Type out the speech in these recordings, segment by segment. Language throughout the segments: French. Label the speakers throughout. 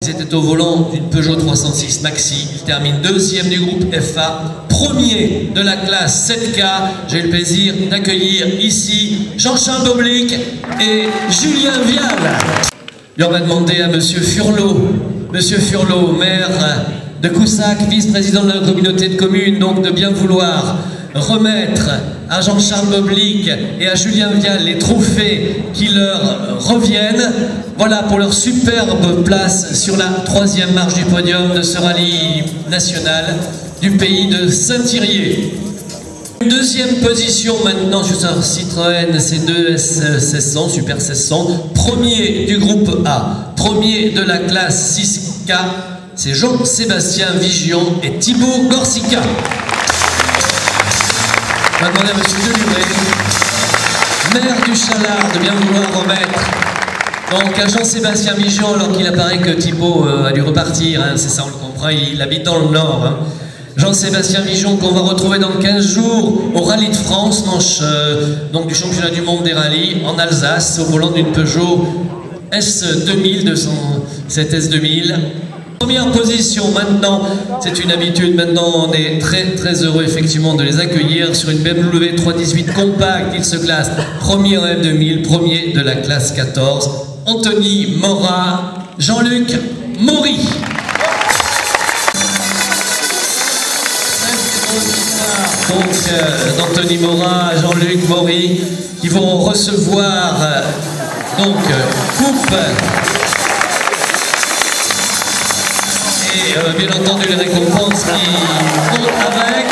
Speaker 1: C'était au volant d'une Peugeot 306 Maxi. Il termine deuxième du groupe FA, premier de la classe 7K. J'ai le plaisir d'accueillir ici Jean-Charles Boblic et Julien Vial. Et on va demander à Monsieur Furlot, maire de Coussac, vice-président de la communauté de communes, donc de bien vouloir remettre à Jean-Charles Boblic et à Julien Vial les trophées qui leur reviennent. Voilà pour leur superbe place sur la troisième marche du podium de ce rallye national du pays de Saint-Thirier. Une deuxième position maintenant sur ce Citroën C2 S1600, Super 1600, premier du groupe A, premier de la classe 6K, c'est Jean-Sébastien Vigion et Thibaut Gorsica. On va demander à M. Deluré, maire du Chalard, de bien vouloir remettre donc à Jean-Sébastien Vigion, alors qu'il apparaît que Thibaut a dû repartir, hein, c'est ça, on le comprend, il habite dans le Nord. Hein. Jean-Sébastien Vigion qu'on va retrouver dans 15 jours au Rallye de France, manche donc du championnat du monde des rallyes en Alsace, au volant d'une Peugeot S2000, cette S2000. Première position maintenant, c'est une habitude, maintenant on est très heureux effectivement de les accueillir sur une BMW 318 compacte. Il se classe premier en M2000, premier de la classe 14, Anthony Morat, Jean-Luc Maury. Donc d'Anthony Morat, Jean-Luc Maury qui vont recevoir donc coupe et bien entendu les récompenses qui vont avec.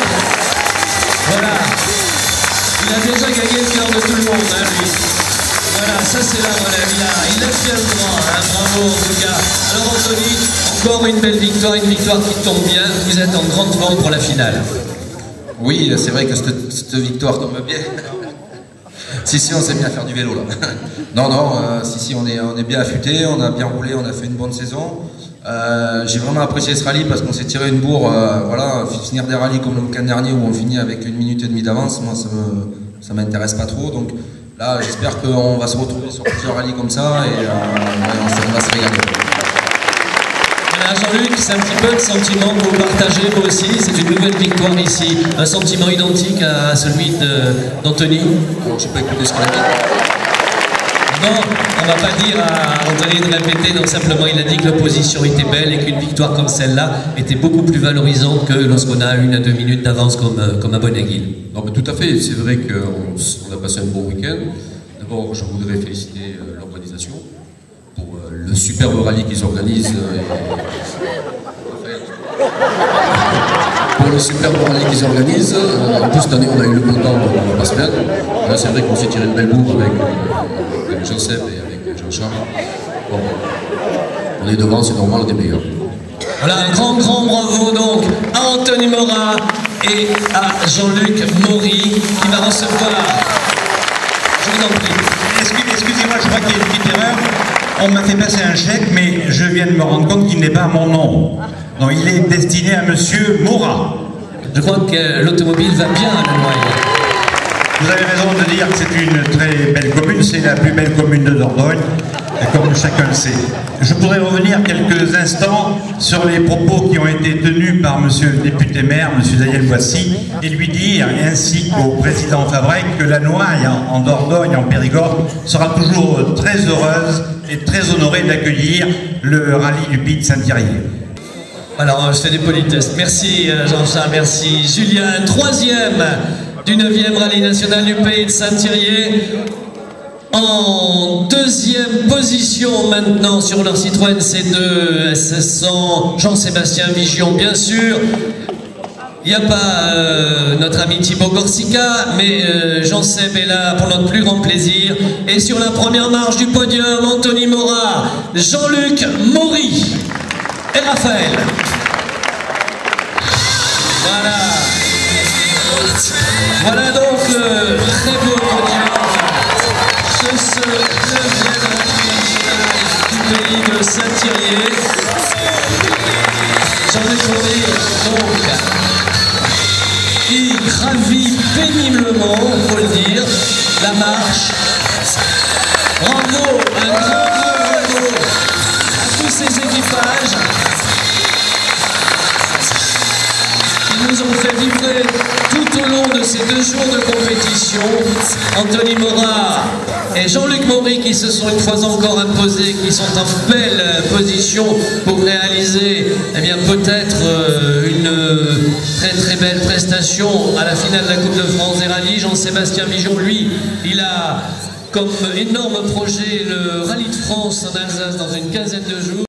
Speaker 1: Voilà, il a déjà gagné le cœur de tout le monde, hein, lui. Voilà, ça c'est la relève, il lève bien le bras, hein, bravo en tout cas. Alors Anthony, encore une belle victoire, une victoire qui tombe bien, vous êtes en grande forme pour la finale.
Speaker 2: Oui, c'est vrai que cette victoire tombe bien. Si, on s'est mis à faire du vélo là. Non, si, on est bien affûté, on a bien roulé, on a fait une bonne saison. J'ai vraiment apprécié ce rallye parce qu'on s'est tiré une bourre. Voilà, finir des rallyes comme le week-end dernier où on finit avec 1 minute et demie d'avance, moi ça m'intéresse pas trop. Donc là, j'espère qu'on va se retrouver sur plusieurs rallyes comme ça et on va se régaler.
Speaker 1: Voilà, Jean-Luc, c'est un petit peu le sentiment que vous partagez, vous aussi. C'est une nouvelle victoire ici. Un sentiment identique à celui d'Anthony.
Speaker 2: Alors, je n'ai pas écouté ce qu'il a dit.
Speaker 1: Non, on ne va pas dire à Anthony de répéter, donc simplement il a dit que l'opposition était belle et qu'une victoire comme celle-là était beaucoup plus valorisante que lorsqu'on a 1 à 2 minutes d'avance comme à Bonneguil.
Speaker 3: Non, mais tout à fait. C'est vrai qu'on a passé un bon week-end. D'abord, je voudrais féliciter l'organisation pour le superbe rallye qu'ils organisent. Pour le superbe rallye qu'ils organisent. En plus, cette année, on a eu le beau temps dans la semaine. Là, c'est vrai qu'on s'est tiré une belle bourre avec Jean-Seb et avec Jean-Charles. Bon, on est devant, c'est normal, on est meilleurs.
Speaker 1: Voilà, un grand bravo donc à Anthony Morat et à Jean-Luc Maury qui va recevoir. Je vous en prie.
Speaker 4: Excusez-moi, je crois qu'il y a une petite erreur. On m'a fait passer un chèque, mais je viens de me rendre compte qu'il n'est pas à mon nom. Non, il est destiné à Monsieur Morat.
Speaker 1: Je crois que l'automobile va bien à la Noailles.
Speaker 4: Vous avez raison de dire que c'est une très belle commune, c'est la plus belle commune de Dordogne, comme chacun le sait. Je voudrais revenir quelques instants sur les propos qui ont été tenus par Monsieur le député maire, Monsieur Daniel Boissy, et lui dire, ainsi qu'au président Fabrec, que la Noaille en Dordogne, en Périgord, sera toujours très heureuse et très honorée d'accueillir le rallye du Pays de Saint-Thirier.
Speaker 1: Alors, je fais des politesses. Merci Jean-Charles, merci Julien. Troisième du 9e rallye national du Pays de Saint-Thirier. En deuxième position maintenant sur leur Citroën C2 S1600, Jean-Sébastien Vigion bien sûr. Il n'y a pas notre ami Thibaut Gorsica, mais Jean-Seb est là pour notre plus grand plaisir. Et sur la première marche du podium, Anthony Morat, Jean-Luc Maury et Raphaël. Voilà. Voilà donc le très beau podium de ce 9e rallye national du Pays de Saint-Thirier. Jean-Luc Maury, donc, qui gravit péniblement, il faut le dire, la marche. Bravo, un grand bravo à tous ces équipages. nous ont fait vibrer tout au long de ces 2 jours de compétition. Anthony Morat et Jean-Luc Maury qui se sont une fois encore imposés, qui sont en belle position pour réaliser peut-être une très belle prestation à la finale de la Coupe de France des rallyes. Jean-Sébastien Vigeon, lui, il a comme énorme projet le Rallye de France en Alsace dans une quinzaine de jours.